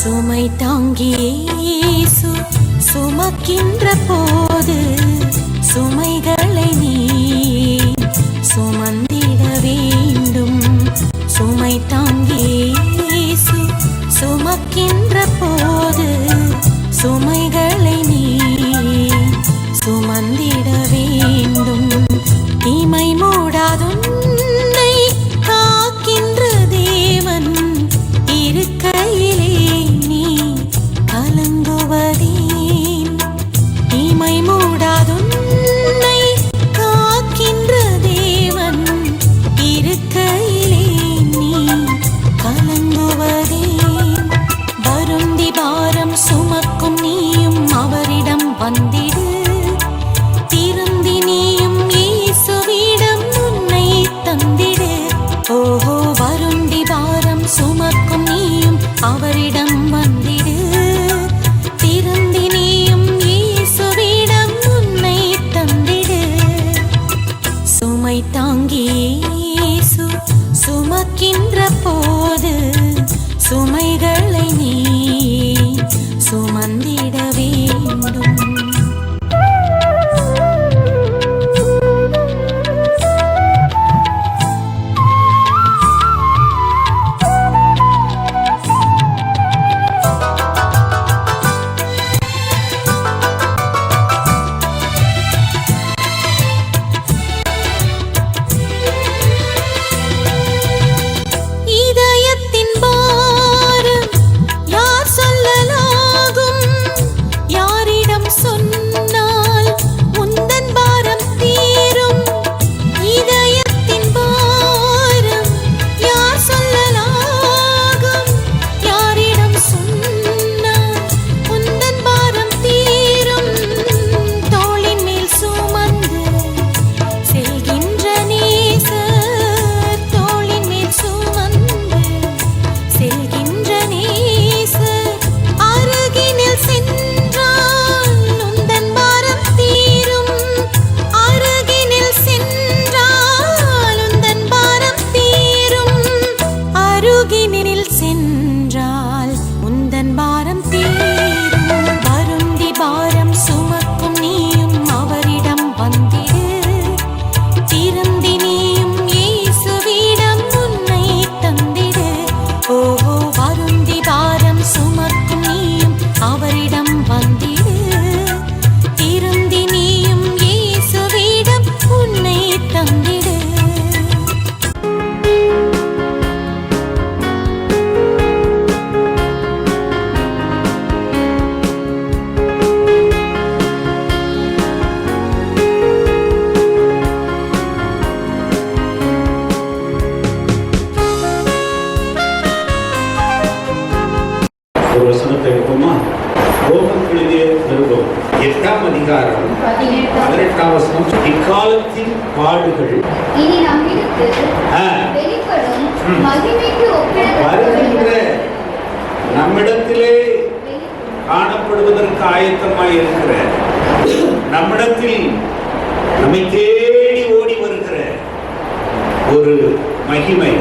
சுமை தாங்கியே இயேசு சுமக்கின்ற போது சுமைகளை நீ சுமந்திட வேண்டும். சுமை தாங்கியே இயேசு சுமக்கின்ற போது சுமைகளை நீ சுமந்திட வேண்டும். தீமை மூடாதுன்னை காக்கின்ற தேவன் இருக்கையிலே நீ கலங்குவதேன்? தீமை மூடாதுன்னை காக்கின்ற தேவன் இருக்கையிலே நீ கலங்குவதேன்? வருந்தி பாரம் சுமக்கும் நீயும் அவரிடம் வந்திடு. திருந்தி நீயும் இயேசுவிடம் உன்னை தந்திடு. ஓஹோ, வருந்தி பாரம் சுமக்கும் நீயும் அவரிடம் வந்திடு. திருந்தி நீயும் இயேசுவிடம் உன்னை தந்திடு. சுமை தாங்கி இயேசு சுமக்கின்ற போது சுமைகளை நீ சுமந்திட வேண்டும். ஒரு வசனத்தை எடுப்போமா? ரோமர் எழுதிய நிருபம் 8ஆம் அதிகாரம் 18ஆம் வசனம். இக்காலத்தின் பாடுகள் இனி நம்மிடத்து வெளிப்படும் மகிமைக்கு வருகின்ற நம்மிடத்திலே காணப்படுவதற்கு ஆயத்தமாய் இருக்கிற, நம்மிடத்தில் நம்மை தேடி ஓடி வருகிற ஒரு மகிமை,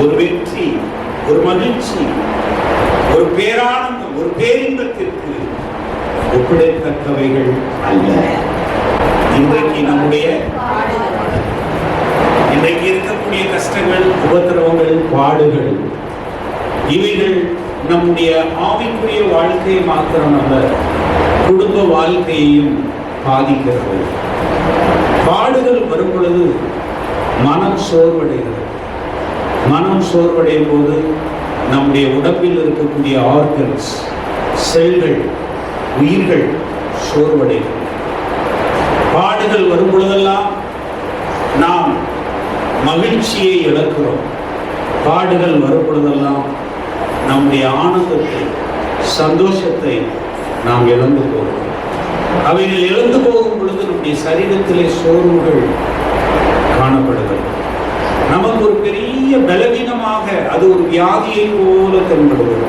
ஒரு வெற்றி, ஒரு மகிழ்ச்சி, ஒரு பேரானந்தம், ஒரு பேரின்பத்திற்கு ஒப்பிடத்தக்கவைகள் அல்ல. இன்றைக்கு நம்முடைய இன்றைக்கு இருக்கக்கூடிய கஷ்டங்கள், உபத்திரவங்கள், பாடுகள், இவைகள் நம்முடைய ஆவிக்குரிய வாழ்க்கையை மாத்திரமல்ல, குடும்ப வாழ்க்கையையும் பாதிக்கிறது. பாடுகள் வரும் பொழுது மனம் சோர்வடைகிறது. மனம் சோர்வடையும் போது நம்முடைய உடம்பில் இருக்கக்கூடிய ஆர்கன்ஸ், செல்கள், உயிர்கள் சோர்வடைகிறது. பாடுகள் வரும் பொழுதெல்லாம் நாம் மகிழ்ச்சியை இழக்கிறோம். பாடுகள் வரும் பொழுதெல்லாம் நம்முடைய ஆனந்தத்தை, சந்தோஷத்தை நாம் இழந்து போகிறோம். அவைகள் இழந்து போகும் பொழுது நம்முடைய சரீரத்திலே சோர்வுகள் காணப்படுகிறது. நமக்கு ஒரு பெரிய பலவீனமாக அது ஒரு வியாதியை போல தென்படுகிறது.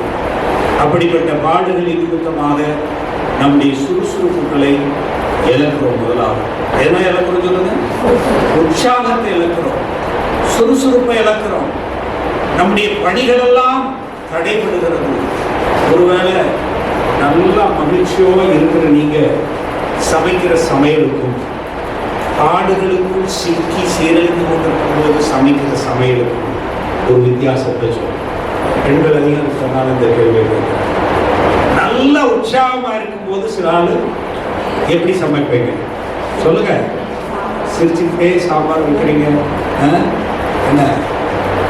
அப்படிப்பட்ட பாடுகளின் நிமித்தமாக நம்முடைய சுறுசுறுப்புகளை இழக்கிறோம். முதலாக என்ன இழக்கிறோம் சொல்லுங்க? உற்சாகத்தை இழக்கிறோம், சுறுசுறுப்பை இழக்கிறோம். நம்முடைய பணிகள் எல்லாம் தடைபடுகிறது. ஒருவேளை நல்லா மகிழ்ச்சியோடு இருக்கிற நீங்க சமைக்கிற சமையலுக்கும் பாடுகளுக்குள் சிக்கி சீரழிந்து கொண்டிருக்கும் போது சமைக்கிற சமையலுக்கும் ஒரு வித்தியாசத்தை சொல்லும். பெண்கள் அதிகம் சொன்னாலும் இந்த கேள்வி நல்ல உற்சாகமா இருக்கும் போது சில ஆள் எப்படி சமைப்பீங்க சொல்லுங்க? சிரிச்சுக்கிட்டே சாம்பார் வைக்கிறீங்க. என்ன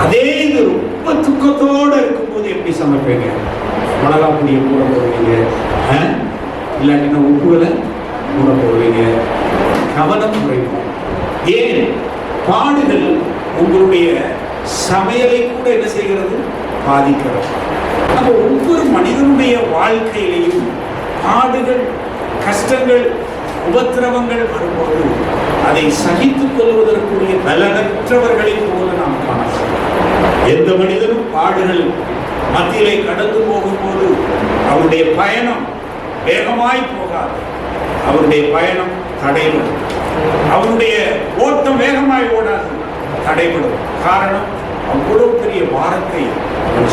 அதே இது ரொம்ப துக்கத்தோடு இருக்கும்போது எப்படி சமைப்பீங்க? மிளகா பொடியை கூட போடுவீங்க, இல்லாட்டினா உப்புகளை கூட போடுவீங்க, கவனம் குறைப்போம். ஏன்? பாடுகள் உங்களுடைய சமையலை கூட என்ன செய்கிறது? பாதிக்கிறது. அப்போ ஒவ்வொரு மனிதனுடைய வாழ்க்கையிலையும் பாடுகள், கஷ்டங்கள், உபத்திரவங்கள் வரும்போது அதை சகித்துக் கொள்வதற்குரிய பலனற்றவர்களை போல நாம் காணலாம். எந்த மனிதனும் பாடுகள் மத்தியிலே கடந்து போகும்போது அவருடைய பயணம் வேகமாய் போகாது. அவருடைய பயணம் தடைபடும். அவருடைய ஓட்டம் வேகமாய் ஓடாது, தடைபடும். காரணம், அவ்வளவு பெரிய பாரத்தை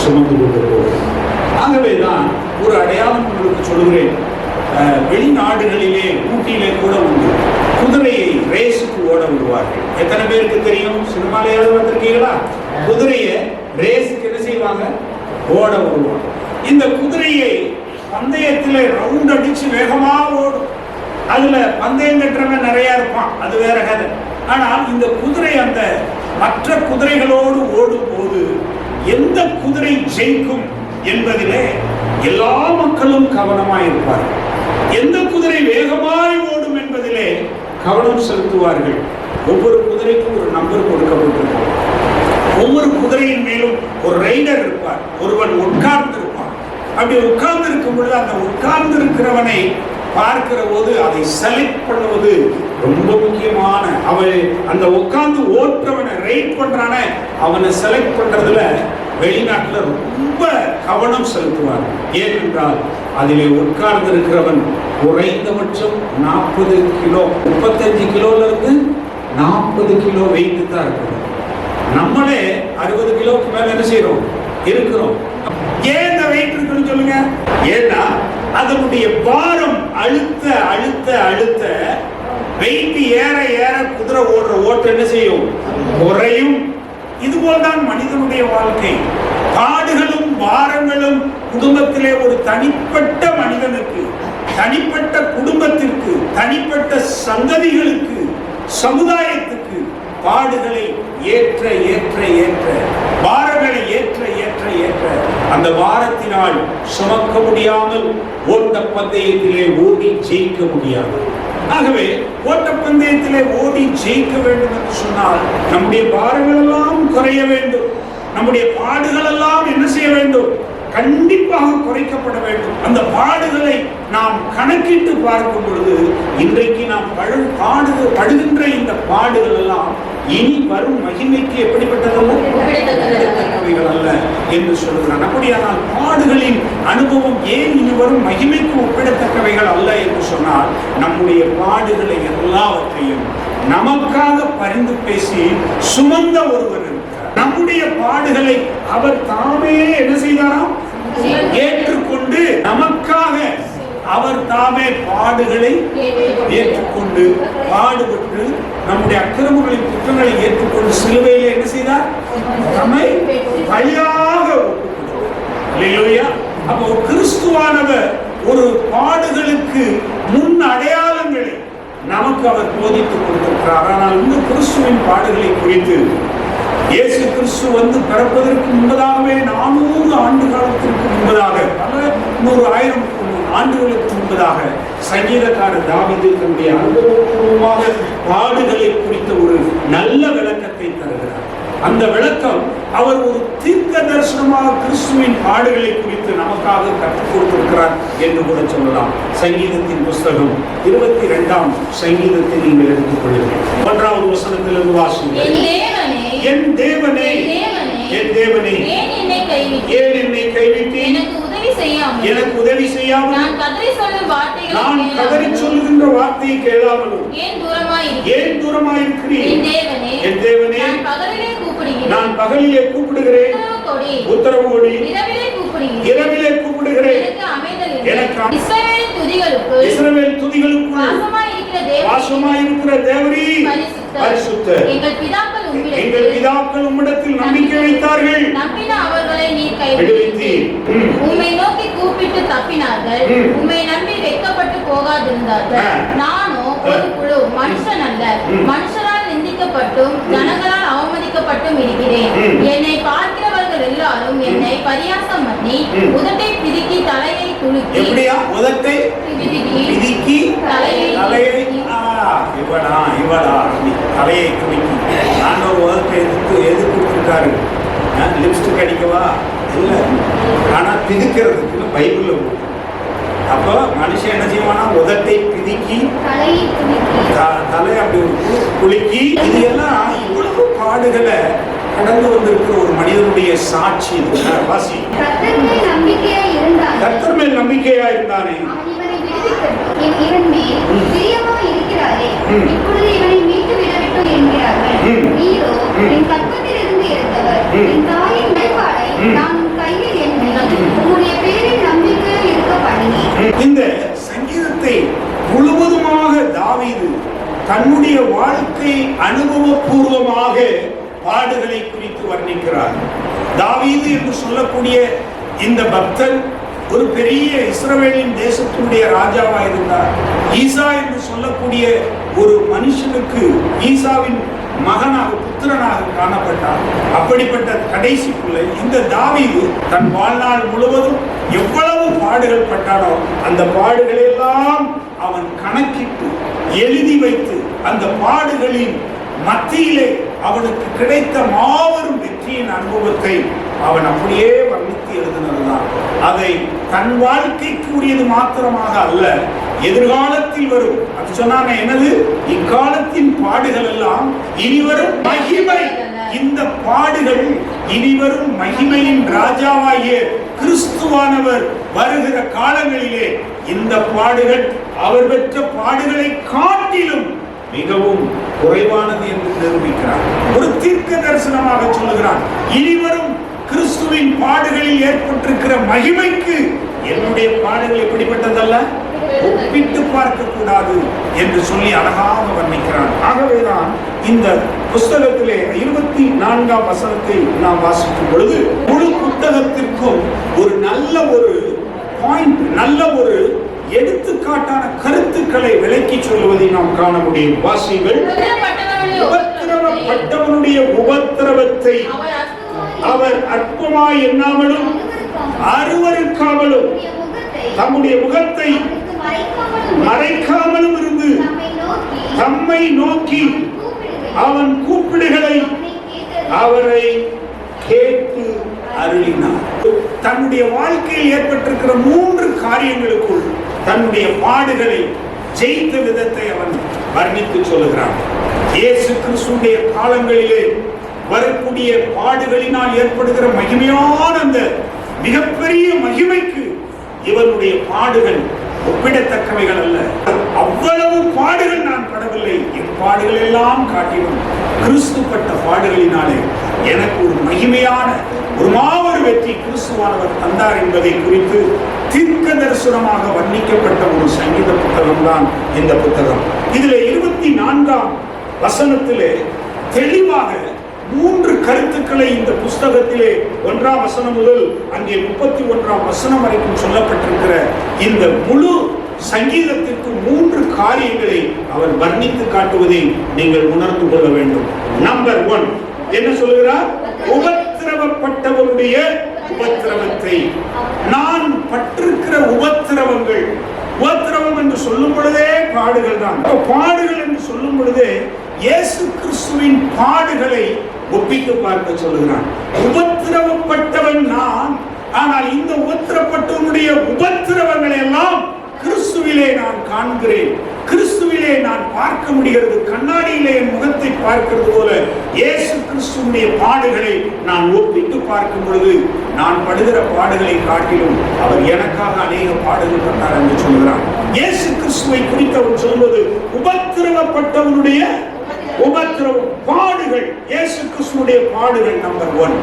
சுமந்து கொண்டு போகும். ஆகவேதான் ஒரு அடையாளம் உங்களுக்கு சொல்கிறேன். வெளிநாடுகளிலே ஊட்டியிலே கூட உண்டு. குதிரையை ரேஸுக்கு ஓட விடுவார்கள். எத்தனை பேருக்கு தெரியும்? சினிமாலையாவது வந்திருக்கீங்களா? குதிரையை ரேஸுக்கு என்ன செய்வாங்க? ஓட விடுவாங்க. இந்த குதிரையை பந்தயத்தில் ரவுண்ட் அடிச்சு வேகமா ஓடும். அதுல பந்தயம் கட்டுறவன் நிறைய இருப்பான், அது வேற கதை. ஆனால் இந்த குதிரை அந்த மற்ற குதிரைகளோடு ஓடும் போது எந்த குதிரை ஜெயிக்கும் என்பதிலே எல்லா மக்களும் கவனமாய் இருப்பார்கள். எந்த குதிரை வேகமாய் ஓடும் என்பதிலே கவனம் செலுத்துவார்கள். ஒவ்வொரு குதிரைக்கும் ஒரு நம்பர் கொடுக்கப்பட்டிருக்கும். ஒவ்வொரு குதிரையின் மேலும் ஒரு ரைடர் இருப்பார், ஒருவன் உட்கார்ந்து இருப்பான். அப்படி உட்கார்ந்து இருக்கும் பொழுது அந்த உட்கார்ந்து இருக்கிறவனை பார்க்கிற போது அதை செலக்ட் பண்ணுவது ரொம்ப முக்கியமான. அவன் அந்த உட்கார்ந்து ஓட்டுறவனை ரைட் பண்றான அவனை செலக்ட் பண்றதுல வெளிநாட்டில் ரொம்ப கவனம் செலுத்துவார். ஏனென்றால் அதிலே உட்கார்ந்து இருக்கிறவன் குறைந்தபட்சம் 40 கிலோ, 35 கிலோல இருந்து 40 கிலோ வெயிட் தான் இருக்கணும். நம்மளே 60 கிலோக்கு மேல என்ன செய்யறோம்? இருக்கிறோம். ஏன் இந்த வெயிட் இருக்குன்னு சொல்லுங்க? ஏன்னா அதனுடைய பாரம் அழுத்த அழுத்த அழுத்த வெயிட் ஏற ஏற குதிரை ஓடுற ஓட்டம் என்ன செய்யும்? குறையும். இதுபோல்தான் மனிதனுடைய வாழ்க்கை. பாடுகளும் பாரங்களும் குடும்பத்திலே ஒரு தனிப்பட்ட மனிதனுக்கு, தனிப்பட்ட குடும்பத்திற்கு, தனிப்பட்ட சந்ததிகளுக்கு, சமுதாயத்துக்கு பாடுகளை ஏற்ற ஏற்ற ஏற்ற, பாரங்களை ஏற்ற ஏற்ற ஏற்ற அந்த பாரத்தினால் சுமக்க முடியாமல் ஓட்டப்பந்தயத்திலே ஓடி ஜெயிக்க முடியாது. ஆகவே ஓட்டப்பந்தயத்திலே ஓடி ஜெயிக்க வேண்டும் என்று சொன்னால் நம்முடைய பாரங்கள் எல்லாம் குறைய வேண்டும். நம்முடைய பாடுகள் எல்லாம் என்ன செய்ய வேண்டும்? கண்டிப்பாக குறைக்கப்பட வேண்டும். அந்த பாடுகளை நாம் கணக்கிட்டு பார்க்கும் பொழுது இன்றைக்கு நாம் படுகின்ற இந்த பாடுகள் எல்லாம் இனி வரும் மகிமைக்கு எப்படிப்பட்டதல்ல அல்ல என்று சொல்கிறான். அப்படியானால் பாடுகளின் அனுபவம் ஏன் இனி வரும் மகிமைக்கு ஒப்பிடத்தக்கவைகள் அல்ல என்று சொன்னால், நம்முடைய பாடுகளை எல்லாவற்றையும் நமக்காக பரிந்து பேசி சுமந்த ஒருவர் இருக்கிறார். நம்முடைய பாடுகளை அவர் தாமே என்ன செய்தாராம்? ஏற்றுக்கொண்டு நமக்காக அவர் தாமே பாடுகளை ஏற்றுக்கொண்டு பாடுபட்டு நம்முடைய அக்கிரமங்களின் குற்றங்களை ஏற்றுக்கொண்டு சிலுவையிலே என்ன செய்தார்? நம்மை பலியாக ஒப்புக்கொண்டார். அப்போ கிறிஸ்துவானவர் ஒரு பாடுகளுக்கு முன் அடையாளங்களை நமக்கு அவர் போதித்துக் கொடுத்திருக்கிறார். ஆனால் இந்த கிறிஸ்துவின் பாடுகளை குறித்து இயேசு கிறிஸ்து வந்து பிறப்பதற்கு முன்பதாகவே 400 ஆண்டு காலத்திற்கு முன்பதாக, பல 100,000 ஆண்டுகளுக்கு முன்பதாக சங்கீதக்காரர் தாவீது தன்னுடைய அனுபவபூர்வமாக பாடுகளை குறித்த ஒரு நல்ல விளக்கத்தை தருகிறார். அந்த விளக்கம் அவர் ஒரு தீர்க்க தரிசனமாக கிறிஸ்துவின் பாடுகளை குறித்து நமக்காக கற்றுக் கொடுத்திருக்கிறார் என்று கூட சொல்லலாம். சங்கீதத்தின் புஸ்தகம் 22ஆம் சங்கீதத்தை நீங்கள் எடுத்துக் கொள்ளுங்கள். 1வது வசனத்திலிருந்து வாசியுங்கள். என் தேவனே, என் தேவனே, ஏன் என்னை கைவிட்டீர்? எனக்கு உதவி செய்யாமல், நான் கதறி சொல்லுகின்ற வார்த்தையை கேளாமலும் ஏன் தூரமாயிருக்கிறீர்? என் தேவனே, நான் பகலிலே கூப்பிடுகிறேன், உத்தரவு கொடி, இரவிலே கூப்பிடுகிறேன், இஸ்ரவேலின் துதிகளுக்குள் வாசமாயிருக்கிற தேவரீ பரிசுத்தர். எங்கள் பிதாக்கள் உம்மிடத்தில் நம்பிக்கை வைத்தார்கள். நம்பின அவர்களை நீர் கைவிடுவீர். உம்மை நோக்கி கூப்பிட்டு தப்பினார்கள். உம்மை நம்பி வெட்கப்பட்டு போகாதிருந்தார்கள். நானோ ஒரு குழு, மனுஷன் அல்ல, மனுஷரால் நிந்திக்கப்பட்டும் ஜனங்களால் அவமதிக்கப்பட்டும் இருக்கிறேன். என்னை பார்க்கிறவர்கள் எல்லாரும் என்னை பரியாசம் பண்ணி உதட்டை பிதுக்கி தலையை குலுக்கி உதட்டை பிதுக்கி தலையை தலையை குலுக்கி ஆண்டவர் உதட்டை எது கொடுத்துருக்காரு? லிப்ஸ்டிக் அடிக்கவா? இல்லை, ஆனால் பிதுக்கிறதுக்கு பைபிள்ல. அப்போ மனுஷன் என்ன செய்வானா? உதட்டை பிதுக்கி தலை அப்படி குலுக்கி. இது எல்லாம் இவ்வளவு பாடுகளை கடந்து வந்திருக்கிற ஒரு மனிதனுடைய சாட்சி. வாசி. கர்த்தர் மேல் நம்பிக்கையா இருந்தானே, இவன் மேல் பிரியமா இருக்கிறாரே, இப்பொழுது இவனை மீட்டு விடவிட்டோம் என்கிறார்கள். நீரோ என் கற்பத்திலிருந்து எடுத்தவர், என் தாயின் மேல்பாடை நான் உன் கையில் எண்ணி உன்னுடைய பேரில் நம்பிக்கையில் இருக்க பண்ணினேன். இந்த சங்கீதத்தை முழுவதுமாக தாவீது தன்னுடைய வாழ்க்கை அனுபவபூர்வமாக பாடுகளை குறித்து வர்ணிக்கிறார். தாவீது என்று சொல்லக்கூடிய இந்த பக்தன் ஒரு பெரிய இஸ்ரவேலின் தேசத்தினுடைய ராஜாவா இருந்தார். ஈசா என்று சொல்லக்கூடிய ஒரு மனுஷனுக்கு ஈசாவின் மகனாக, புத்திரனாக காணப்பட்டார். அப்படிப்பட்ட கடைசி பிள்ளை இந்த தாவீது தன் வாழ்நாள் முழுவதும் எவ்வளவு பாடுகள் பட்டானோ அந்த பாடுகளெல்லாம் அவன் கணக்கிட்டு எழுதி வைத்து அந்த பாடுகளின் மத்தியிலே அவனுக்கு கிடைத்த மாபெரும் வெற்றியின் அனுபவத்தை அவன் அப்படியே வர்ணித்து எழுதினதுதான். அதை தன் வாழ்க்கைக்கு உரியது மாத்திரமாக அல்ல, எதிர்காலத்தில் வரும். அது சொன்னாங்க என்னது? இக்காலத்தின் பாடுகள் எல்லாம் இனிவரும் மகிமை. இந்த பாடுகள் இனிவரும் மகிமையின் ராஜாவாகிய கிறிஸ்துவானவர் வருகிற காலங்களிலே இந்த பாடுகள் அவர் பெற்ற பாடுகளை காட்டிலும் மிகவும் குறைவானது என்று நிரூபிக்கிறார். ஒரு தீர்க்க தரிசனமாக சொல்லுகிறான், இனிவரும் கிறிஸ்துவின் பாடுகளில் ஏற்பட்டிருக்கிற மகிமைக்கு என்னுடைய பாடுகள் எப்படிப்பட்டதல்ல, ஒப்பிட்டு பார்க்க கூடாது என்று சொல்லி அழகாக வர்ணிக்கிறான். ஆகவேதான் இந்த புஸ்தகத்திலே 24ஆம் வசனத்தை நாம் வாசிக்கும் பொழுது முழு புத்தகத்திற்கும் ஒரு நல்ல ஒரு பாயிண்ட், நல்ல ஒரு எடுத்துக்காட்டான கருத்துக்களை விளக்கி சொல்வதை நாம் காண முடியும். வாசிகள். உபத்திரவப்பட்டவனுடைய உபத்திரவத்தை அவர் அற்பமாய் எண்ணாமலும் அருவருக்காமலும் தம்முடைய முகத்தை மறைக்காமலும் இருந்து தம்மை நோக்கி அவன் கூப்பிடுகளை அவரை கேட்டு அருளினார். தன்னுடைய வாழ்க்கையில் ஏற்பட்டிருக்கிற 3 காரியங்களுக்குள் தன்னுடைய பாடுகளை ஜெயித்த விதத்தை அவன் வர்ணித்து சொல்லுகிறான். இயேசு கிறிஸ்துடைய காலங்களிலே வரக்கூடிய பாடுகளினால் ஏற்படுகிற மகிமையான அந்த மிகப்பெரிய மகிமைக்கு இவனுடைய பாடுகள் ஒப்பிடத்தக்கவைகள் அல்ல. அவ்வளவு பாடுகள் நான் படவில்லை, என் பாடுகள் எல்லாம் காட்டிலும் கிறிஸ்து பட்ட பாடுகளினாலே எனக்கு ஒரு மகிமையான ஒரு மாபெரும் வெற்றி கிறிஸ்துவானவர் தந்தார் என்பதை குறித்து தீர்க்க தரிசனமாக வர்ணிக்கப்பட்ட ஒரு சங்கீத புத்தகம் தான் இந்த புத்தகம். இதிலே 24ஆம் வசனத்திலே தெளிவாக 3 கருத்துக்களை இந்த புஸ்தகத்திலே 1ஆம் வசனம் முதல் அங்கே 31ஆம் வசனம் வரைக்கும் சொல்லப்பட்டிருக்கிற இந்த முழு சங்கீதத்திற்கு 3 காரியங்களை அவர் வர்ணித்து காட்டுவதை நீங்கள் உணர்ந்து கொள்ள வேண்டும். நம்பர் 1 என்ன சொல்கிறார்? உபத்திரவப்பட்டவருடைய உபத்திரவத்தை. நான் பட்டிருக்கிற உபத்திரவங்கள், உபத்திரவம் என்று சொல்லும் பொழுதே பாடுகள் தான். பாடுகள் என்று சொல்லும் பொழுதே இயேசு கிறிஸ்துவின் பாடுகளை ஒப்பிட்டு பார்க்க சொல்லுகிறான். உபத்திரவப்பட்டவன் நான், ஆனால் இந்த உபத்திரப்பட்டவனுடைய உபத்திரவங்களை எல்லாம் கிறிஸ்துவிலே நான் காண்கிறேன், கிறிஸ்துவிலே நான் பார்க்க முடிகிறது. கண்ணாடியிலே என் முகத்தை பார்க்கிறது போல இயேசு கிறிஸ்துவினுடைய பாடுகளை நான் ஒப்பிட்டு பார்க்கும் பொழுது நான் படுகிற பாடுகளை காட்டிலும் அவர் எனக்காக அநேக பாடுகள் பட்டார் என்று சொல்கிறான். இயேசு கிறிஸ்துவை குறித்து அவர் சொல்வது உபத்திரவப்பட்டவனுடைய உபத்திரவம், பாடுகள். இயேசு கிறிஸ்துவினுடைய பாடுகள் நம்பர் 1.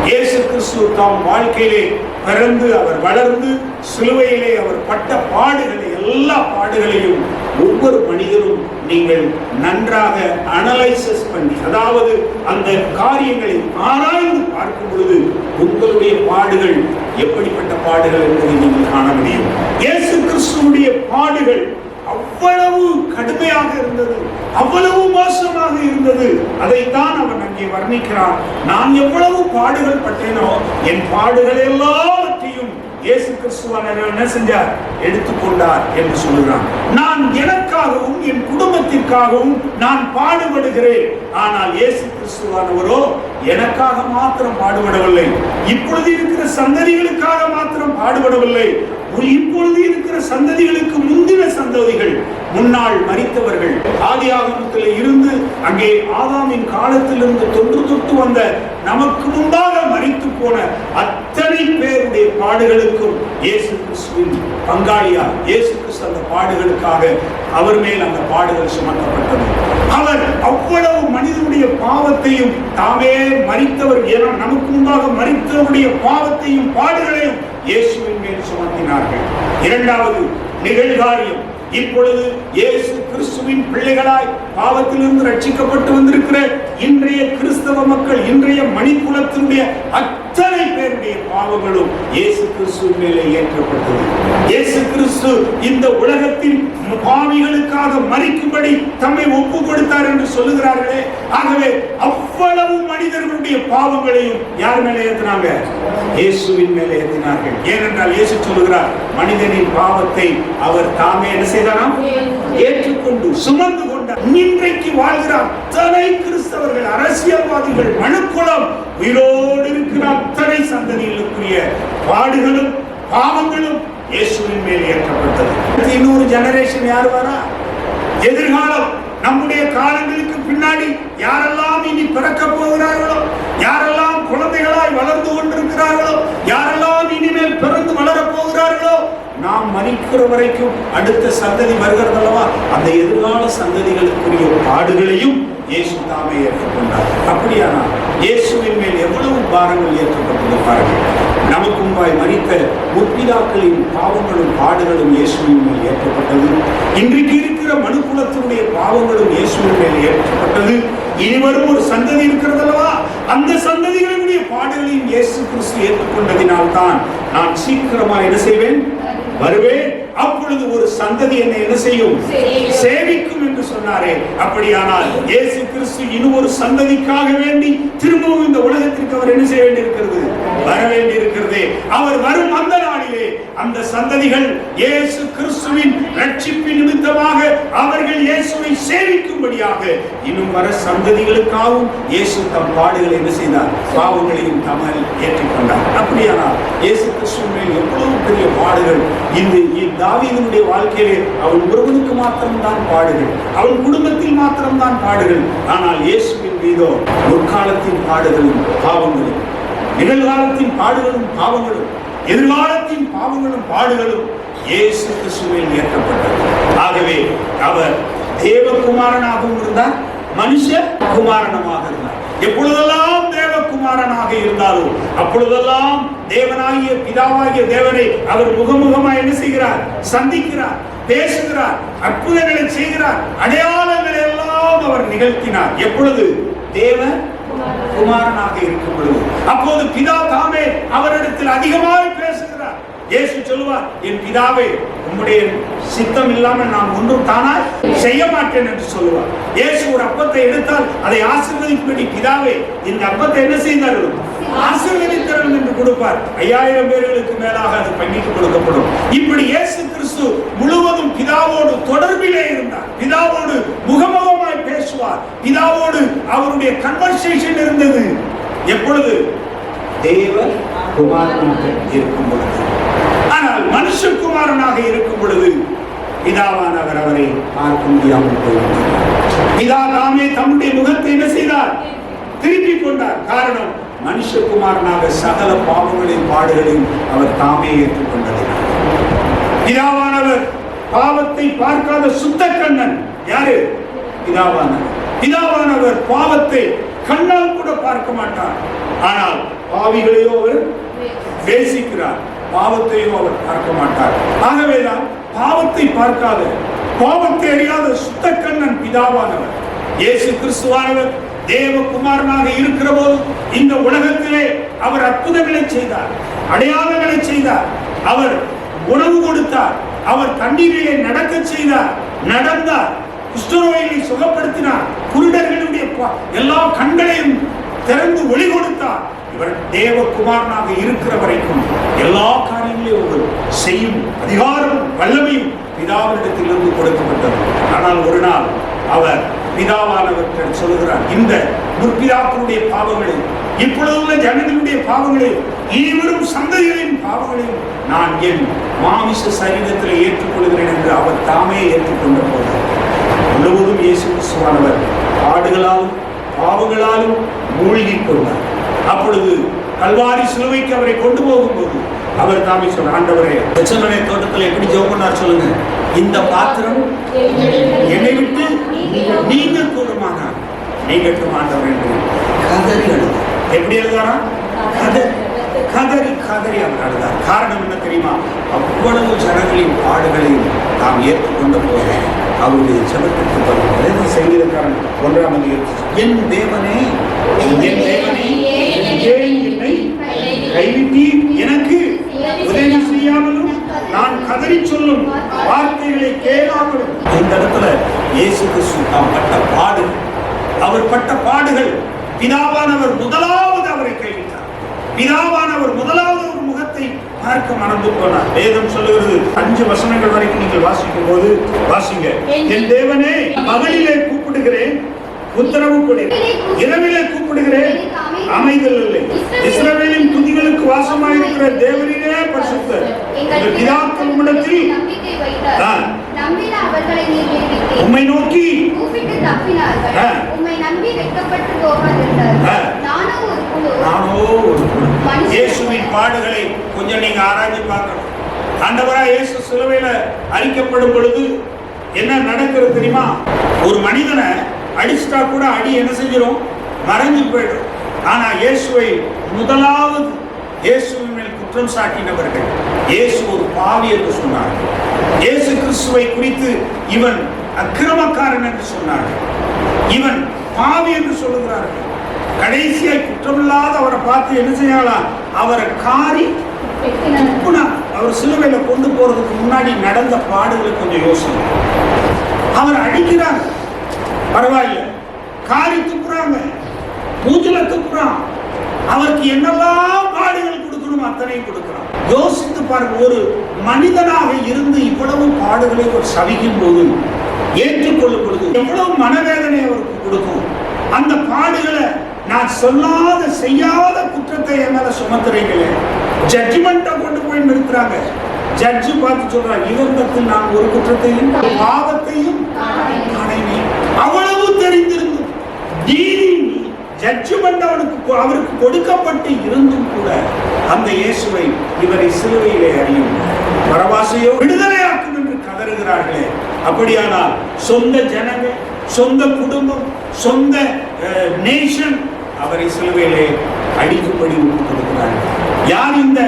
இயேசு கிறிஸ்து தாம் வாழ்க்கையிலே பிறந்து அவர் வளர்ந்து சிலுவையிலே அவர் பட்ட பாடுகளை, எல்லா பாடுகளையும் ஒவ்வொரு மனிதரும் நீங்கள் நன்றாக அனலைசிஸ் பண்ணி, அதாவது அந்த காரியங்களை ஆராய்ந்து பார்க்கும் பொழுது உங்களுடைய பாடுகள் எப்படிப்பட்ட பாடுகள் என்பதை நீங்கள் காண முடியும். இயேசு கிறிஸ்துவுடைய பாடுகள் அவ்வளவு கடுமையாக இருந்தது, அவ்வளவு மோசமாக இருந்தது. அதைத்தான் அவன் அங்கே வர்ணிக்கிறான். நான் எவ்வளவு பாடுகள் பட்டேனோ என் பாடுகள் எல்லாவற்றையும் இயேசு கிறிஸ்துவானவர் என்ன செஞ்சார்? எடுத்துக்கொண்டார் என்று சொல்லுகிறான். நான் எனக்காகவும் என் குடும்பத்திற்காகவும் நான் பாடுபடுகிறேன். ஆனால் இயேசு கிறிஸ்துவானவரோ எனக்காக மாத்திரம் பாடுபடவில்லை, இப்பொழுது இருக்கிற சந்ததிகளுக்காக மாத்திரம் பாடுபடவில்லை, இப்பொழுது இருக்கிற சந்ததிகளுக்கு முந்தின சந்ததிகள், முன்னாள் மரித்தவர்கள், ஆதியாகமத்தில் இருந்து அங்கே ஆதாமின் காலத்திலிருந்து தொன்று தொட்டு வந்த நமக்கு முன்பாக மரித்து போன அத்தனை பேருடைய பாடுகளுக்கும் இயேசு கிறிஸ்துவின் பங்காளியா இயேசு கிறிஸ்து அந்த பாடுகளுக்காக அவர் மேல் அந்த பாடுகள் சுமத்தப்பட்டது. அவர் அவ்வளவு மனிதனுடைய பாவத்தையும் தாமே மரித்தவர் என நமக்கு முன்பாக மரித்தவருடைய பாவத்தையும் பாடுகளையும் இயேசுவின் மேல் சுமத்தினார்கள். இரண்டாவது நிகழ்காரியம், இப்பொழுது இயேசு கிறிஸ்துவின் பிள்ளைகளாய் பாவத்திலிருந்து ரட்சிக்கப்பட்டு வந்திருக்கிற இன்றைய கிறிஸ்தவ மக்கள், இன்றைய மனிதகுலத்தினுடைய அத்தனை பேருடைய பாவங்களும் இயேசு கிறிஸ்துவின் மேலே ஏற்றப்பட்டது. இயேசு கிறிஸ்து இந்த உலகத்தின் பாவிகளுக்காக மரிக்கும்படி தம்மை ஒப்பு கொடுத்தார் என்று சொல்லுகிறார்களே, ஆகவே அவ்வளவு மனிதர்களுடைய பாவங்களையும் யார் மேலே ஏற்றினாங்க? இயேசுவின் மேலே ஏற்றினார்கள். ஏனென்றால் இயேசு சொல்லுகிறார், மனிதனின் பாவத்தை அவர் தாமே என்ன செய்தாராம்? ஏற்றுக்கொண்டு சுமந்து கொண்டார். இன்றைக்கு வாழ்கிற அத்தனை கிறிஸ்தவர்கள், அரசியல்வாதிகள், மனுக்குலம், உயிரோடு இருக்கிற அத்தனை சந்ததிகளுக்குரிய பாடுகளும் பாவங்களும் இயேசுவின் மேல் ஏற்றப்பட்டது. இன்னொரு ஜெனரேஷன் யார் வரா? எதிர்காலம், நம்முடைய காலங்களுக்கு பின்னாடி யாரெல்லாம் இனி பிறக்க போகிறார்களோ, யாரெல்லாம் குழந்தைகளாய் வளர்ந்து கொண்டிருக்கிறார்களோ, யாரெல்லாம் இனிமேல் பிறந்து வளரப் போகிறார்களோ, நாம் மரிக்கிற வரைக்கும் அடுத்த சந்ததி வருகிறது அல்லவா, அந்த எதிர்கால சந்ததிகளுக்குரிய பாடுகளையும் இயேசு தாமே ஏற்றுக்கொண்டார். அப்படியானால் இயேசுவின் மேல் எவ்வளவு பாரங்கள் ஏற்றப்பட்டது பாருங்கள். நமக்கு முன்பாய் மரித்த முற்பிதாக்களின் பாவங்களும் பாடுகளும் இயேசுவின் மேல் ஏற்றப்பட்டது. இன்றைக்கு இருக்கிற மனுக்குலத்தினுடைய பாவங்களும் இயேசுவின் மேல் ஏற்றப்பட்டது. இனிவரும் ஒரு சந்ததி இருக்கிறது அல்லவா, அந்த சந்ததிகளுடைய பாடுகளையும் இயேசு கிறிஸ்து ஏற்றுக்கொண்டதினால் தான் நான் சீக்கிரமா என்ன செய்வேன்? வருவேன். அப்பொழுது ஒரு சந்ததி என்னை என்ன செய்யும்? சேவிக்கும் என்று சொன்னாரே. அப்படியானால் இயேசு கிறிஸ்து இன்னும் ஒரு சந்ததிக்காக வேண்டி திரும்பவும் இந்த உலகத்திற்கு அவர் என்ன செய்ய வேண்டியிருக்கிறது? வர வேண்டியிருக்கிறது. அவர் வரும் அந்த நாளிலே அந்த சந்ததிகள் இயேசு கிறிஸ்துவின் ரட்சிப்பின் நிமித்தமாக அவர்கள் இயேசுவை சேவிக்கும்படியாக இன்னும் வர சந்ததிகளுக்காகவும் இயேசு தம் பாடுகளை என்ன செய்தார்? பாவங்களையும் தம்மில் ஏற்றுக்கொண்டார். அப்படியானால் இயேசு கிறிஸ்துவின் மேல் எவ்வளவு பெரிய பாடுகள்! இந்த தாவீதுடைய வாழ்க்கையிலே அவன் ஒருவனுக்கு மாத்திரம்தான் பாடுகள், அவன் குடும்பத்தில் மாத்திரம்தான் பாடுகள். ஆனால் இயேசுவின் மீதோ முற்காலத்தின் பாடுகளும் பாவங்களும், நிகழ்காலத்தின் பாடுகளும் பாவங்களும், எதிர்காலத்தின் பாவங்களும் பாடுகளும் இயேசு கிறிஸ்துவில் ஏற்றப்பட்டது. ஆகவே அவர் தேவகுமாரனாகவும் இருந்தார், மனுஷ குமாரனமாக இருந்தார். எப்பொழுதெல்லாம் தேவகுமாரனாக இருந்தாரோ அப்பொழுதெல்லாம் தேவனாகிய பிதாவாகிய தேவனை அவர் முகமுகமாக என்ன செய்கிறார்? சந்திக்கிறார், பேசுகிறார், அற்புதங்களை செய்கிறார், அடையாளங்களை எல்லாம் அவர் நிகழ்த்தினார். எப்பொழுது? தேவ குமாரனாக இருக்கும் பொழுது. அப்போது பிதா தாமே அவரிடத்தில் அதிகமாக பேசுகிறார். இயேசு சொல்லுவார், என் பிதாவே, உம்முடைய சித்தம் இல்லாமல் நான் ஒன்றும் தானாய் செய்ய மாட்டேன் என்று சொல்லுவார். இயேசு ஒரு அப்பத்தை எடுத்தால் அதை ஆசீர்வதிக்கும்படி, பிதாவே இந்த அப்பத்தை என்ன செய்தார்கள்? ஆசீர்வதித்தார்கள் என்று கொடுப்பார். 5000 பேர்களுக்கு மேலாக அது பங்கிட்டு கொடுக்கப்படும். இப்படி இயேசு கிறிஸ்து முழுவதும் பிதாவோடு தொடர்பிலே இருந்தார். பிதாவோடு முகமுகமாய் பேசுவார். பிதாவோடு அவருடைய கன்வர்சேஷன் இருந்தது. எப்பொழுது? தேவ குமாரனாக இருக்கும் பொழுது. ஆனால் மனுஷகுமாரனாக இருக்கும் பொழுது பிதாவானவர் அவரை பார்க்க முடியாமல் போய்விட்டார். பிதா தாமே தம்முடைய முகத்தை என்ன செய்தார்? திருப்பிக் கொண்டார். காரணம், மனுஷகுமாரனாக சகல பாவங்களின் பாடுகளையும் அவர் தாமே ஏற்றுக்கொண்டதினார். பிதாவானவர் பாவத்தை பார்க்காத சுத்த கண்ணன் யாரு? பிதாவானவர். பிதாவானவர் பாவத்தை கண்ணால் கூட பார்க்க மாட்டார். ஆனால் பாவிகளையோ அவர் நேசிக்கிறார், பாவத்தையோ அவர் பார்க்க மாட்டார். ஆகவேதான் பாவத்தை பார்க்காத, பாவத்தை அறியாத சுத்த கண்ணன் பிதாவானவர் இயேசு கிறிஸ்துவானவர் தேவகுமாரனாக இருக்கிற போது இந்த உலகத்திலே அவர் அற்புதங்களை செய்தார், அடையாளங்களை செய்தார், அவர் உணவு கொடுத்தார், அவர் தண்ணீரிலே நடக்க செய்தார், நடந்தார், குஷ்டரோகிகளை சுகப்படுத்தினார், குருடர்களுடைய எல்லா கண்களையும் திறந்து ஒளி கொடுத்தார். இவர் தேவகுமாரனாக இருக்கிற வரைக்கும் எல்லா காரியங்களையும் அவர் செய்யும் அதிகாரமும் வல்லமையும் பிதாவினிடத்திலிருந்து கொடுக்கப்பட்டது. ஆனால் ஒரு நாள் அவர் பிதாவானவர்கள் சொல்லுகிறார், இந்த முற்பிதாக்களுடைய பாவங்களையும் இப்பொழுதுள்ள ஜனங்களுடைய பாவங்களையும் இனிவரும் சந்ததிகளின் பாவங்களையும் நான் என் மாமிச சரீரத்தில் ஏற்றுக்கொள்கிறேன் என்று அவர் தாமே ஏற்றுக்கொண்ட போது முழுவதும் இயேசு கிறிஸ்துவானவர் பாடுகளாலும் பாவங்களாலும் மூழ்கி கொண்டார். அப்பொழுது கல்வாரி சிலுவைக்கு அவரை கொண்டு போகும்போது அவர் தாமே சொன்னார், ஆண்டவரே, கெத்செமனே தோட்டத்தில் எப்படி ஜெபம் பண்ணார் சொல்லுங்க, இந்த பாத்திரம் என்னை விட்டு நீங்க கூடுமானார் நீங்கட்டும் ஆண்டவர் என்று கதறி அழுதார். எப்படி எழுதாரா? கதறி கதறி அவர் அழுதார். காரணம் என்ன தெரியுமா? அவ்வளவு ஜனங்களின் பாடுகளையும் நாம் ஏற்றுக்கொண்ட போது அவருடைய ஜெபத்திற்கு செய்திருக்காரன் 1ஆம் அதிகாரம், என் தேவனே என் தேவனே என்னை கைவிட்டீர், எனக்கு உதவி செய்யாமலும் நான் கதறி சொல்லும் வார்த்தைகளை கேளாமலும். இந்த இடத்துல இயேசு கிறிஸ்து தாம் பட்ட பாடுகள், அவர் பட்ட பாடுகள், பிதாவானவர் முதலாவது அவரை கைவிட்டார், பிதாவானவர் முதலாவது ஒரு முகத்தை பார்க்க மறந்து போனார். வேதம் சொல்லுகிறது 5 வசனங்கள் வரைக்கும் நீங்கள் வாசிக்கும் போது வாசிங்க, என் தேவனே பகலிலே கூப்பிடுகிறேன் உத்தரவு கொடு, இரவிலே கூப்பிடுகிறேன் அமைதல் இல்லை. இஸ்ரவேலின் துதிகளுக்கு வாசமாயிருக்கிற தேவனே பரிசுத்தர், பிதாக்கள் உம்மிடத்தில் உம்மை நோக்கி கூப்பிட்டு தப்பினார்கள், உம்மை நம்பி வெட்கப்பட்டு போகாதிருந்தார்கள். நானோ ஒரு குழு. இயேசுவின் பாடுகளை கொஞ்சம் நீங்க ஆராய்ச்சி பார்க்கணும். ஆண்டவராய் இயேசு சிலுவையில அழிக்கப்படும் பொழுது என்ன நடக்கிறது தெரியுமா? ஒரு மனிதனை அடிச்சிட்டா கூட அடி என்ன செஞ்சிடும்? மறைஞ்சு போயிடும். ஆனா இயேசுவை முதலாவது இயேசுவின் மேல் குற்றம் சாட்டினவர்கள் இயேசு ஒரு பாவி என்று சொன்னார்கள். இயேசு கிறிஸ்துவை குறித்து இவன் அக்கிரமக்காரன் என்று சொன்னார்கள், இவன் பாவி என்று சொல்லுகிறார்கள். கடைசியாய் குற்றமில்லாத அவரை பார்த்து என்ன செய்யலாம்? அவரை காரி துப்புனார். அவர் சிலுவையில கொண்டு போறதுக்கு முன்னாடி நடந்த பாடுகளை கொஞ்சம் யோசனை. அவர் அடிக்கிறாங்க, பரவாயில்ல, காரி துப்புறாங்க, மூஞ்சில துப்புறான். அவருக்கு என்னெல்லாம் பாடுகள் கொடுக்கணும் அத்தனையும் கொடுக்கிறான். யோசித்து பாருங்க, ஒரு மனிதனாக இருந்து இவ்வளவு பாடுகளை ஒரு சவிக்கும் போது, ஏற்றுக்கொள்ளும் பொழுது எவ்வளவு மனவேதனை அவருக்கு கொடுக்கும். அந்த பாடுகளை நான் சொல்லாத செய்யாத குற்றத்தை என் மேல சுமத்துறீங்களே, ஜட்ஜ்மெண்ட்டை கொண்டு போய் நிறுத்துறாங்க. ஜட்ஜு பார்த்து சொல்றாங்க, இவரிடத்தில் நான் ஒரு குற்றத்தையும் பாவத்தையும் காணேன். அவ்வளவு தெரிந்திருந்தும் நீதி ஜட்ஜ்மெண்ட் அவருக்கு கொடுக்கப்பட்டு இருந்தும் கூட அந்த இயேசுவை இவரை சிலுவையிலே அறியும் பரபாசையோ விடுதலையாக்கும் என்று கதறுகிறார்களே. அப்படியானால் சொந்த ஜனங்கள், சொந்த குடும்பம், சொந்த நேஷன் அவரை சிலுவையிலே அடிக்கும்படி விட்டுக் கொடுக்கிறார்கள். யார் இந்த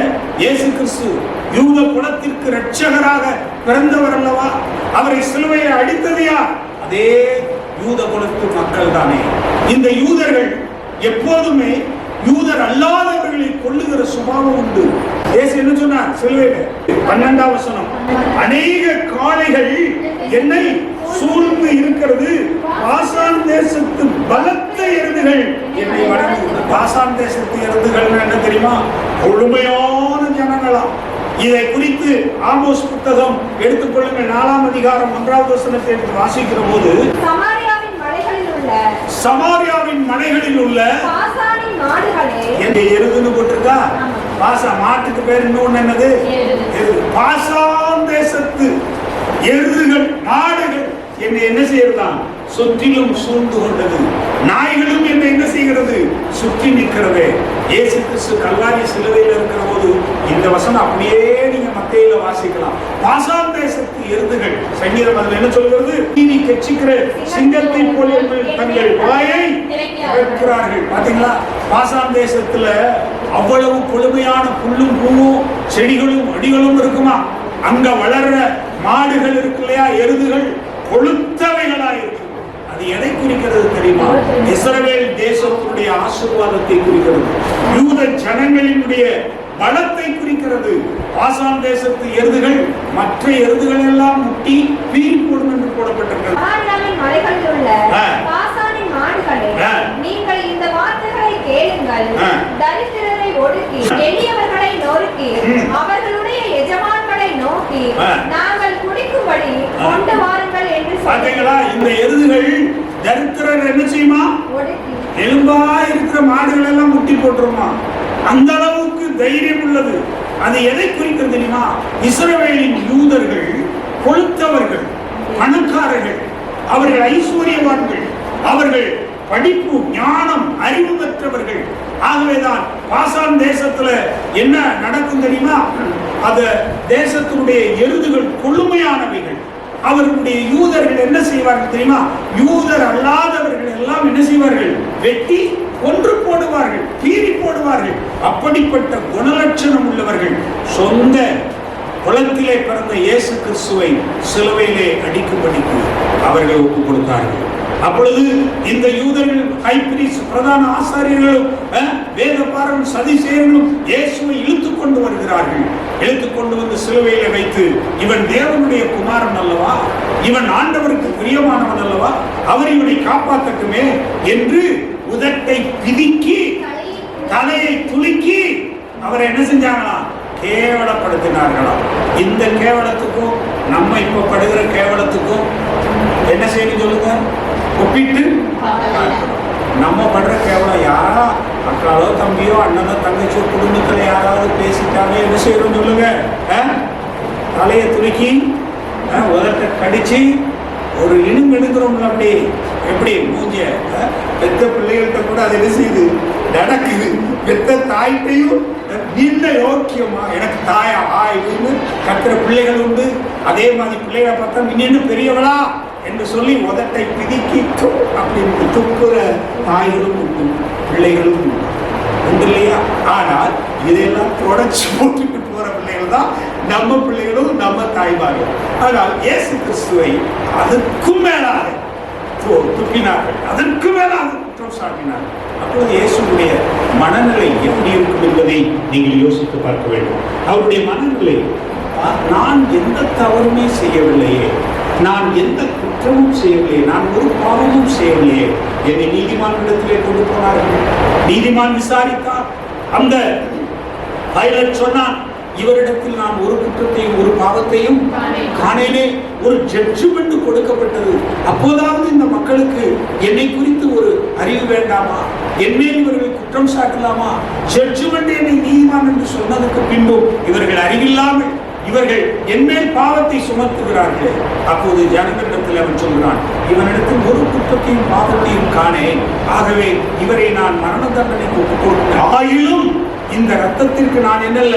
இயேசு கிறிஸ்து? யூத குலத்திற்கு இரட்சகராக பிறந்தவர் அல்லவா? அவரை சிலுவையை அடித்தது யார்? அதே யூத குலத்து மக்கள் தானே. இந்த யூதர்கள் எப்போதுமே யூதர் அல்லாதவர்களை கொல்லுகிற சுபாவம் உண்டு. இயேசு என்ன சொன்னார் சிலுவையில? 12ஆம் வசனம், அநேக காளைகள் என்னை சூழ்ந்து இருக்கிறது, பாசான் தேசத்து பலத்த எருதுகள் என்னை வணங்குகிறது. பாசான் தேசத்து எருதுகள் என்ன தெரியுமா? கொழுமையான ஜனங்களாம். இதை குறித்து ஆமோஸ் புத்தகம் எடுத்துக்கொள்ளுங்கள், 4ஆம் அதிகாரம் 1வது வசனத்தை எடுத்து வாசிக்கிற போது, சமாரியாவின் மலைகளில் உள்ள எருதுன்னு போட்டிருக்கா. பாசா மாட்டுக்கு பேர் இன்னொன்னு என்னது? பாசான் தேசத்து எருதுகள், மாடுகள் என்னை என்ன செய்யறதான்? சுற்றிலும் சூழ்ந்து கொண்டது. நாய்களும் என்னை என்ன செய்கிறது? சுற்றி நிற்கிறது. இயேசு கிறிஸ்து கல்வாரி சிலுவையில் இருக்கிற போது இந்த வசனம் அப்படியே நீங்க மத்தேயில வாசிக்கலாம். பாசான் தேசத்து எருதுகள், சங்கீதம் அதுல என்ன சொல்கிறது? நீ கெச்சிக்கிற சிங்கத்தை போல தங்கள் வாயை திறக்கிறார்கள். பாத்தீங்களா? பாசான் தேசத்துல அவ்வளவு கொடுமையான புல்லும் பூவும் செடிகளும் அடிகளும் இருக்குமா. அங்க வளர்ற மாடுகள் இருக்கு இல்லையா, எருதுகள் கொளுத்தவைகளா இருக்கு. அது எதை குறிக்கிறது தெரியுமா? இஸ்ரவேல் தேசத்தினுடைய ஆசீர்வாதத்தை குறிக்கிறது, யூத ஜனங்களினுடைய பலத்தை குறிக்கிறது. பாசான் தேசத்து எருதுகள் மற்ற எருதுகள் எல்லாம் முட்டி பீறி போடும் என்று போடப்பட்டிருக்கிறது. மலைகளில் உள்ள பாசானின் மாடுகளே, நீங்கள் இந்த வார்த்தைகளை கேளுங்கள். தரித்திரரை ஒடுக்கி எளியவர்களை நொறுக்கி அவர்களுடைய எஜமான்களை நோக்கி நாங்கள் குடிக்கும்படி கொண்டு வாருங்கள் என்று பாத்தீங்களா? இந்த எருதுகள் தரித்திரர் என்ன செய்யுமா? எலும்பா இருக்கிற மாடுகள் எல்லாம் முட்டி போட்டுருமா. அந்த அளவுக்கு தைரியம் உள்ளது. அது எதை குறிக்கிறது தெரியுமா? இஸ்ரவேலின் யூதர்கள் கொளுத்தவர்கள், பணக்காரர்கள், அவர்கள் ஐஸ்வர்யவான்கள், அவர்கள் படிப்பு ஞானம் அறிவு பெற்றவர்கள். ஆகவேதான் பாசான் தேசத்துல என்ன நடக்கும் தெரியுமா? அந்த தேசத்தினுடைய எருதுகள் கொழுமையானவைகள். அவர்களுடைய யூதர்கள் என்ன செய்வார்கள் தெரியுமா? யூதர் அல்லாதவர்கள் எல்லாம் என்ன செய்வார்கள்? வெட்டி கொன்று போடுவார்கள், பீறி போடுவார்கள். அப்படிப்பட்ட குணலட்சணம் உள்ளவர்கள் சொந்த குலத்திலே பிறந்த இயேசு கிறிஸ்துவை சிலுவையிலே அடிக்கும்படிக்கு அவர்கள் ஒப்புக் கொடுத்தார்கள். அப்பொழுது இந்த யூதர்கள், ஹைப்ரீஸ், பிரதான ஆசாரியர்களும் வேதபாரன் சதிசேயர்களும் இயேசுவை இழுத்துக் கொண்டு வருகிறார்கள். இழுத்துக் கொண்டு வந்து சிலுவையில வைத்து, இவன் தேவனுடைய குமாரன் அல்லவா, இவன் ஆண்டவருக்கு பிரியமானவன் அல்லவா, அவர் இவனை காப்பாற்றட்டுமே என்று உதட்டை பிதுக்கி தலையை துலுக்கி அவரை என்ன செஞ்சாங்களாம்? கேவலப்படுத்தினார்களாம். இந்த கேவலத்துக்கும் நம்ம இப்ப படுகிற கேவலத்துக்கும் என்ன செய்யணும் சொல்லுங்க? ஒப்பிட்டு நம்ம படுற கேவலம் யாரா அக்காலோ தம்பியோ அண்ணனோ தங்கச்சியோ குடும்பத்துல யாராவது பேசிட்டாலே என்ன செய்யணும் சொல்லுங்க? தலையை துலுக்கி உதட்ட கடிச்சு ஒரு இனம் எடுக்கிறோம்ல. அப்படி எப்படி மூஞ்சிய பெத்த பிள்ளைகள்கிட்ட கூட அது என்ன செய்யுது? நடக்குது. பெத்த தாய்ட்டையும் நீண்ட யோக்கியமா எனக்கு தாயா ஆயின்னு கத்துற பிள்ளைகள் உண்டு. அதே மாதிரி பிள்ளைகளை பார்த்தா இன்னும் பெரியவளா என்று சொல்லி உதட்டை பிதுக்கி அப்படின்னு துப்புற தாய்களும் உண்டு, பிள்ளைகளும் உண்டு இல்லையா? ஆனால் இதையெல்லாம் தொடர்ச்சி போட்டுட்டு போற பிள்ளைகள் தான் நம்ம பிள்ளைகளும் நம்ம தாய்மார்கள். ஆனால் இயேசு கிறிஸ்துவை அதற்கும் மேலாக துப்பினார்கள், அதற்கு மேலாக குற்றம் சாட்டினார்கள். அப்பொழுது இயேசுடைய மனநிலை எப்படி இருக்கும் என்பதை நீங்கள் யோசித்து பார்க்க வேண்டும். அவருடைய மனநிலை, நான் எந்த தவறுமே செய்யவில்லையே, நான் எந்த குற்றமும் செய்யவில்லையே, நான் ஒரு பாவமும் செய்யவில்லையே. என்னை நீதிமானிடத்திலே கொண்டு போனார்கள். நீதிமான் விசாரித்தார். அந்த பைலட் சொன்னான், இவரிடத்தில் நான் ஒரு குற்றத்தையும் ஒரு பாவத்தையும் காணேனே. ஒரு ஜட்ஜ்மெண்ட் கொடுக்கப்பட்டது. அப்போதாவது இந்த மக்களுக்கு என்னை குறித்து ஒரு அறிவு வேண்டாமா? என்னேல் இவர்கள் குற்றம் சாட்டலாமா? ஜட்ஜ்மெண்ட் என்னை நீதிமான் என்று சொன்னதுக்கு பின்பும் இவர்கள் அறிவில்லாமல் இவர்கள் என்மேல் பாவத்தை சுமத்துகிறார்களே. அப்போது ஜனங்களிடத்தில் அவன் சொல்கிறான், இவனிடத்தில் ஒரு குற்றத்தையும் பாவத்தையும் காணேன், ஆகவே இவரை நான் மரண தண்டனைக்கு ஒப்புக்கொடுத்தேன். ஆயிலும் இந்த ரத்தத்திற்கு நான் என்னல்ல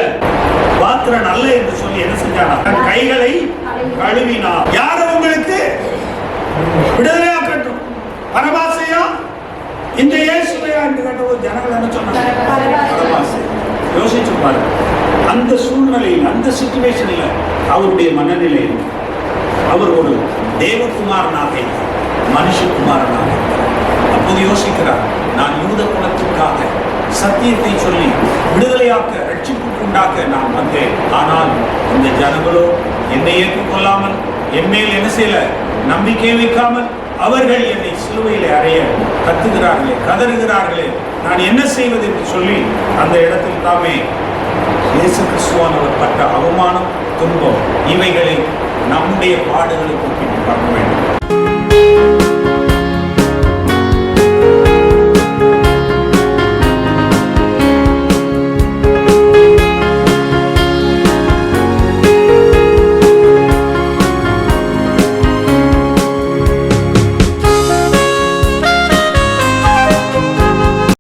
பாத்திரன் அல்ல என்று சொல்லி என்ன செஞ்சானா? தன் கைகளை கழுவினார். யார் உங்களுக்கு விடுதலையாக்கட்டும்? பரபாசையா இந்த இயேசுவையா என்று கேட்டபோது ஜனங்கள் என்ன சொன்னாங்க? யோசிச்சு பாருங்க. அந்த சூழ்நிலையில், அந்த சிச்சுவேஷன்ல அவருடைய மனநிலையில் அவர் ஒரு தேவகுமாரனாக மனுஷகுமாரனாக அப்போது யோசிக்கிறார், நான் யூத குலத்துக்காக சத்தியத்தை சொல்லி விடுதலையாக்க, ரட்சிப்புக்கு உண்டாக்க நான் வந்தேன். ஆனால் இந்த ஜனங்களோ என்னை ஏற்றுக்கொள்ளாமல், என் மேல் என்ன செய்யல, நம்பிக்கை வைக்காமல் அவர்கள் என்னை சிலுவையிலே அறைய கத்துகிறார்களே, கதறுகிறார்களே, நான் என்ன செய்வது என்று சொல்லி அந்த இடத்தில் தாமே இயேசு கிறிஸ்துவானவர் பட்ட அவமானம், துன்பம், இவைகளை நம்முடைய பாடுகளுக்கு ஒப்பிட்டு பார்க்க வேண்டும்.